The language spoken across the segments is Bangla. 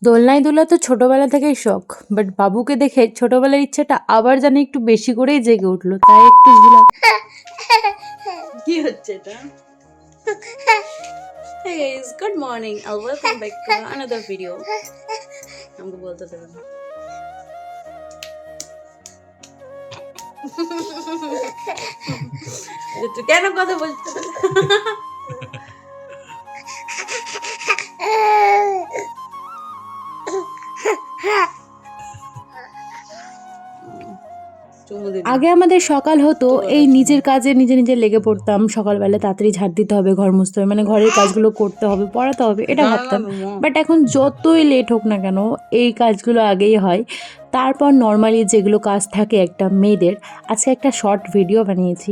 দোলনায় দোলা তো ছোটবেলা থেকেই শখ, বাট বাবুকে দেখে ছোটবেলার ইচ্ছাটা আবার জানি একটু বেশি করেই জেগে উঠলো, তাই একটু ঝুলা। কি হচ্ছে এটা? Hey guys, good morning and welcome back to another video. আমাকে বলতে দেবেন না। তুই কেন কথা বলছিস? আগে আমাদের সকাল হতো এই নিজের কাজে নিজে নিজে লেগে পড়তাম, সকালবেলা তাড়াতাড়ি ঝাড় দিতে হবে, ঘর মুছতে হবে, মানে ঘরের কাজগুলো করতে হবে, পড়াতে হবে, এটা ভাবতাম। বাট এখন যতই লেট হোক না কেন এই কাজগুলো আগেই হয়। তারপর নর্মালি যেগুলো কাজ থাকে একটা মেয়েদের, আজকে একটা শর্ট ভিডিও বানিয়েছি।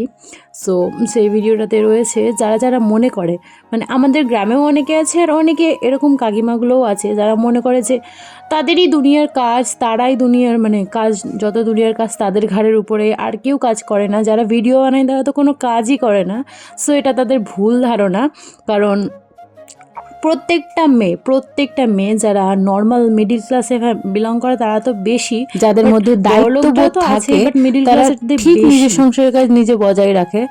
সো সেই ভিডিওটাতে রয়েছে যারা যারা মনে করে, মানে আমাদের গ্রামেও অনেকে আছে আর অনেকে এরকম কাকিমাগুলোও আছে যারা মনে করে যে তাদেরই দুনিয়ার কাজ, তারাই দুনিয়ার মানে কাজ, যত দুনিয়ার কাজ তাদের ঘাড়ের উপরে, আর কেউ কাজ করে না। যারা ভিডিও বানায় তারা তো কোনো কাজই করে না। সো এটা তাদের ভুল ধারণা, কারণ প্রত্যেকটা মেয়ে যারা নর্মাল মিডিল ক্লাসে বিলং করে তারা তো বেশি, যাদের মধ্যে দায়িত্ববোধ থাকে তারা ঠিক নিজের সংসারের কাজ নিজে বজায় রাখে।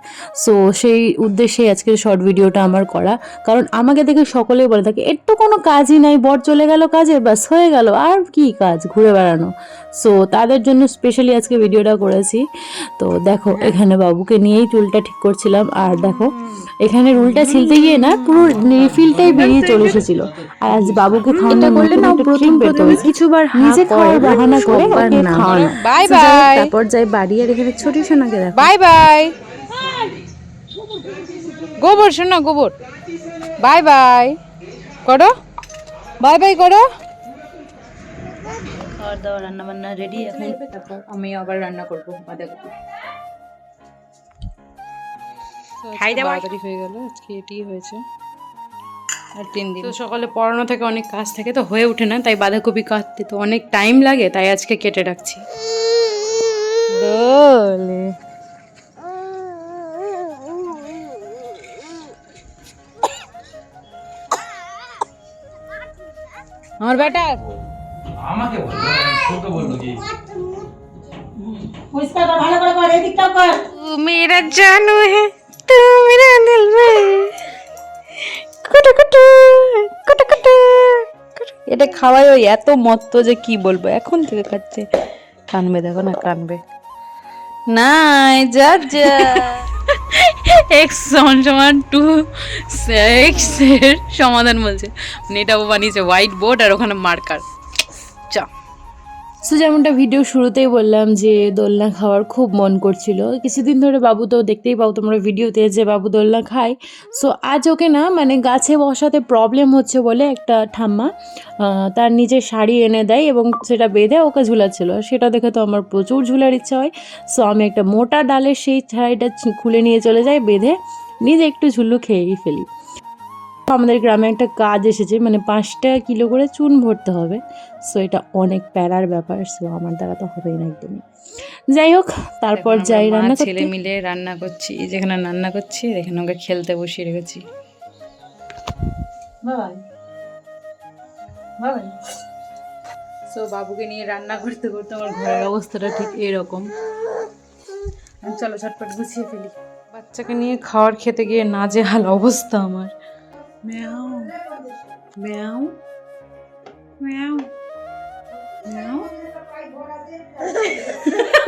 সো সেই উদ্দেশ্যে আজকের শর্ট ভিডিওটা আমার করা, কারণ আমাকে দেখে সকলেই বলে থাকে এর তো কোনো কাজই নাই, বর চলে গেল কাজে, বাস হয়ে গেল, আর কি কাজ, ঘুরে বেড়ানো। সো তাদের জন্য স্পেশালি আজকে ভিডিওটা করেছি। তো দেখো এখানে বাবুকে নিয়েই চুলটা ঠিক করছিলাম, আর দেখো এখানে রুলটা ছিলতে গিয়ে না পুরো রিফিলটাই বেরিয়ে চলে এসেছিল। আর আজ বাবুকে খাওয়ানো করলে না প্রথম কিছুবার নিজে খাওয়ার বাহানা করে ওকে খাওয়ানো। বাই বাই, তারপর যাই বাড়ি, আর এখানে ছোট সোনাকে দেখো। বাই বাই গোবর, শোনা গোবর, বাই বাই করো, বাই বাই করো। খাওয়ার দাওয়া রান্না বান্না রেডি এখন, তারপর আমি আবার রান্না করবো বাঁধাকপি। তাড়াতাড়ি হয়ে গেল, আজকে এটি হয়েছে আর 3 দিন। তো সকালে পড়ানো থেকে অনেক কাজ থাকে, তো হয়ে ওঠে না, তাই বাঁধাকপি কাটতে তো অনেক টাইম লাগে, তাই আজকে কেটে রাখছি। দোলে আমার বেটা আমাকে বললো, তোকে বললো কি? পরিষ্কার ভালো করে কর, এদিকটা কর। तू मेरा जानू है, तू मेरा दिल में কুটু কুটু কুটু কুটু। এটা খাওয়াই ওই এত মত্ত যে কি বলবো, এখন থেকে খাচ্ছে। কানবে, দেখো না কানবে। নাই যা যা এক্স সমান 2 এক্স এর সমাধান বলছে, মানে এটা ও বানিয়েছে হোয়াইট বোর্ড আর ওখানে মার্কার। চা সো যেমনটা ভিডিও শুরুতেই বললাম যে দোলনা খাওয়ার খুব মন করছিল কিছুদিন ধরে, বাবু তো দেখতেই পাও তোমরা ভিডিওতে যে বাবু দোলনা খায়। সো আজ ওকে না মানে গাছে বসাতে প্রবলেম হচ্ছে বলে একটা ঠাম্মা তার নিজের শাড়ি এনে দেয় এবং সেটা বেঁধে ওকে ঝুলাচ্ছিল, সেটা দেখে তো আমার প্রচুর ঝুলার ইচ্ছা হয়। সো আমি একটা মোটা ডালের সেই শাড়িটা খুলে নিয়ে চলে যাই, বেঁধে নিজে একটু ঝুল্লু খেয়েই ফেলি। আমাদের গ্রামে একটা কাজ এসেছে, মানে 5 কিলো করে চুন ভরতে হবে। সো এটা অনেক প্যারার ব্যাপার, সো আমার দ্বারা তো হবেই না একদমই। যাই হোক, তারপর যাই রান্না করতে। ছেলে মিলে রান্না করছি, যেখানে রান্না করছি এখানে ওকে খেলতে বসিয়ে রেখেছি। Bye bye. সো বাবুকে নিয়ে রান্না করতে করতে আমার ঘরের অবস্থাটা ঠিক এরকম। চলো ঝটপট গুছিয়ে ফেলি। বাচ্চাকে নিয়ে খাওয়ার খেতে গিয়ে নাজেহাল অবস্থা আমার। ম্যাও ম্যাও ম্যাও ম্যাও।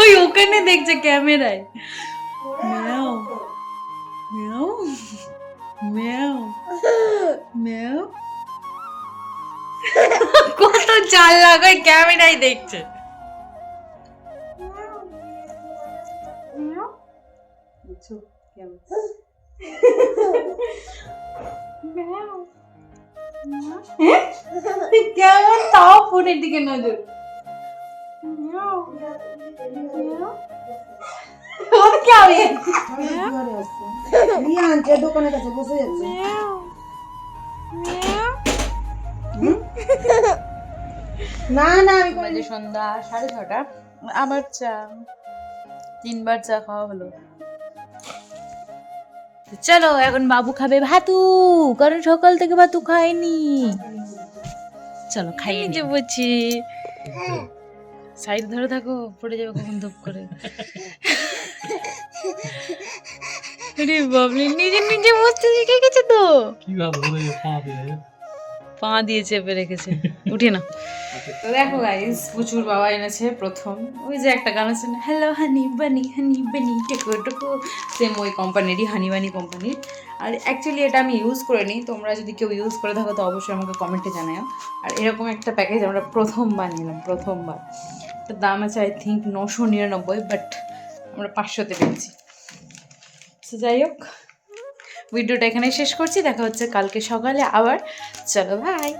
ওই ওখানে দেখছে ক্যামেরায়। ম্যাও ম্যাও ম্যাও ম্যাও। কত চাল লাগায়, ক্যামেরায় দেখছে। কেমন তাও ফোনের দিকে নজর। দোকানের কাছে বসে যাচ্ছে। না না, আমি বাজে সন্ধ্যা 6:30, আবার চা, 3বার চা খাওয়া হলো। চলো এখন বাবু খাবে ভাতু, কারণ সকাল থেকে ভাতু খায়নি। চলো খাইয়ে যে বলছি সাইড ধরে থাকো, পড়ে যাবে কখন ধূপ করে। আরে বাবলি নিজে নিজে বসতে শিখে গেছে তো, কি ভালো পা দিয়ে পা দিয়ে চেপে রেখেছে। উঠে না। তো দেখো গাইস, প্রচুর বাবা এনেছে প্রথম ওই যে একটা গান আছে না, হ্যালো হানি বানি টেকো টেকো, সেম ওই কোম্পানিরই, হানি বানি কোম্পানির। আর অ্যাকচুয়ালি এটা আমি ইউজ করে নিই, তোমরা যদি কেউ ইউজ করে থাকো তো অবশ্যই আমাকে কমেন্টে জানাও। আর এরকম একটা প্যাকেজ আমরা প্রথমবার নিলাম, প্রথমবার। তো দাম আছে আই থিঙ্ক 999, বাট আমরা 500-তে পেয়েছি। তো যাই হোক, ভিডিওটা এখানে শেষ করছি, দেখা হচ্ছে কালকে সকালে আবার। চলো ভাই।